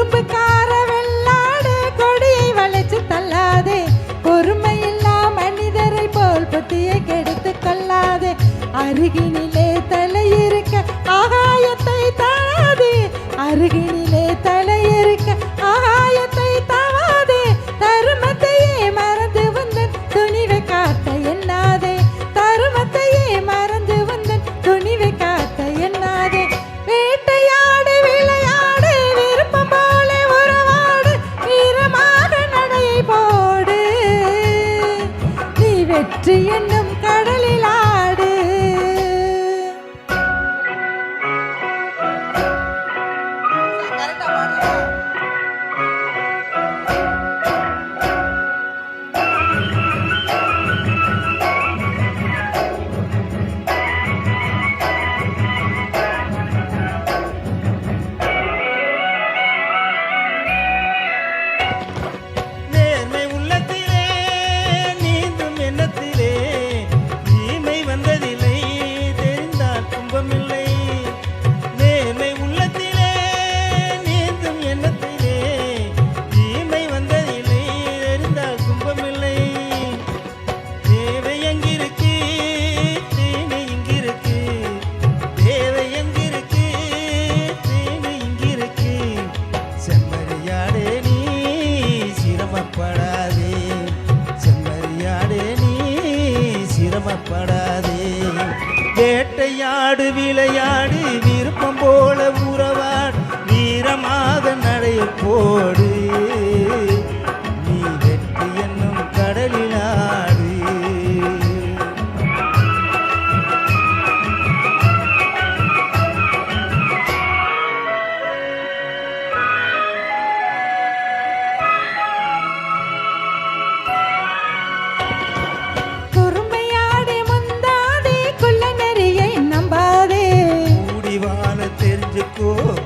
குறும்புக்கார வெள்ளாடு கொடியை வளைச்சு தள்ளாதே, பொறுமையில்லா மனிதரை போல் புத்தியை கெடுத்து கொள்ளாதே, அருகினிலே தலையிருக்க ஆகாயத்தை தாழாதே, அருகினிலே தலையிருக்க ஆகாயத்தை தாவாதே, தருமத்தையே மறந்து வந்தன் துணிவை காட்ட எண்ணாதே, தருமத்தையே மறந்து வந்தன் துணிவை காட்ட எண்ணாதே, வேட்டையாடு விளையாடு விருப்பம் போல உறவாடு, வீரமாக நடையை போடு, நீ வெற்றி என்னும் கடலில் ஆடு. வேட்டையாடு விளையாடு விருப்பம் போல உறவாடு, வீரமாக நடைய போடு, நீ வெற்றி என்னும் கடலில் ஆடு.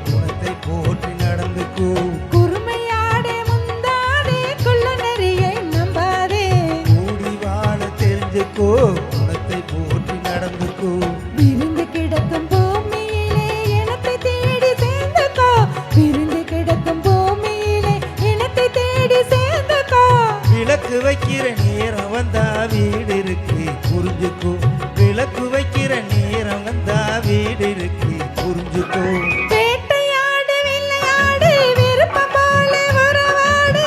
குணத்தை போற்றி நடந்துக்கோ, குறுமையாடே முந்தாதே குள்ள நெறியை நம்பாதே, கூடி வாழ தெரிஞ்சுக்கோ குணத்தை போற்றி நடந்துக்கோ, விருந்து கிடக்கும் பூமியிலே இனத்தை தேடி சேர்ந்துக்கோ, விருந்து கிடக்கும் பூமியிலே இனத்தை தேடி சேர்ந்துக்கோ, விளக்கு வைக்கிற நேரம் வந்தா வீடு இருக்கு புரிஞ்சுக்கோ, விளக்கு வைக்கிற நேரம் வந்தா வீடு இருக்கு புரிஞ்சுக்கோ, வேட்டையாடு விளையாடு விருப்பம் போல உறவாடு,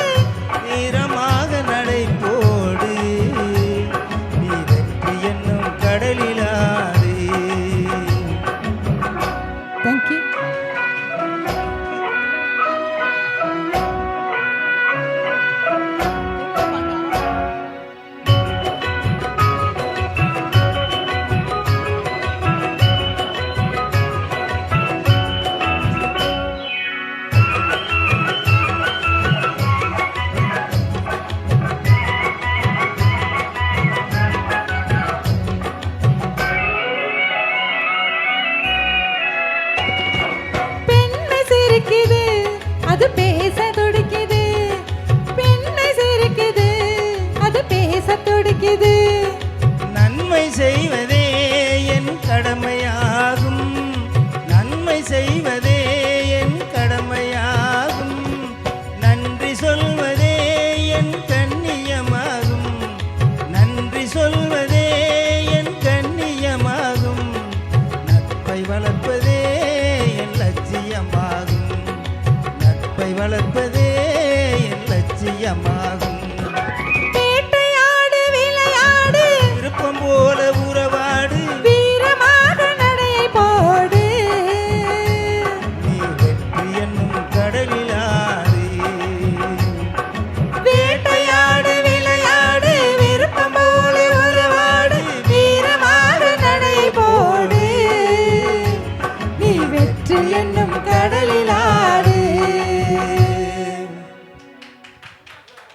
வீரமாக நடை போடு, நீ வெற்றி என்னும் கடலில் ஆடு. தேங்க்யூ. அது பேச துடிக்குது, பெண்ணை சிரிக்குது, அது பேச துடிக்குது, நன்மை செய்வதே என் கடமை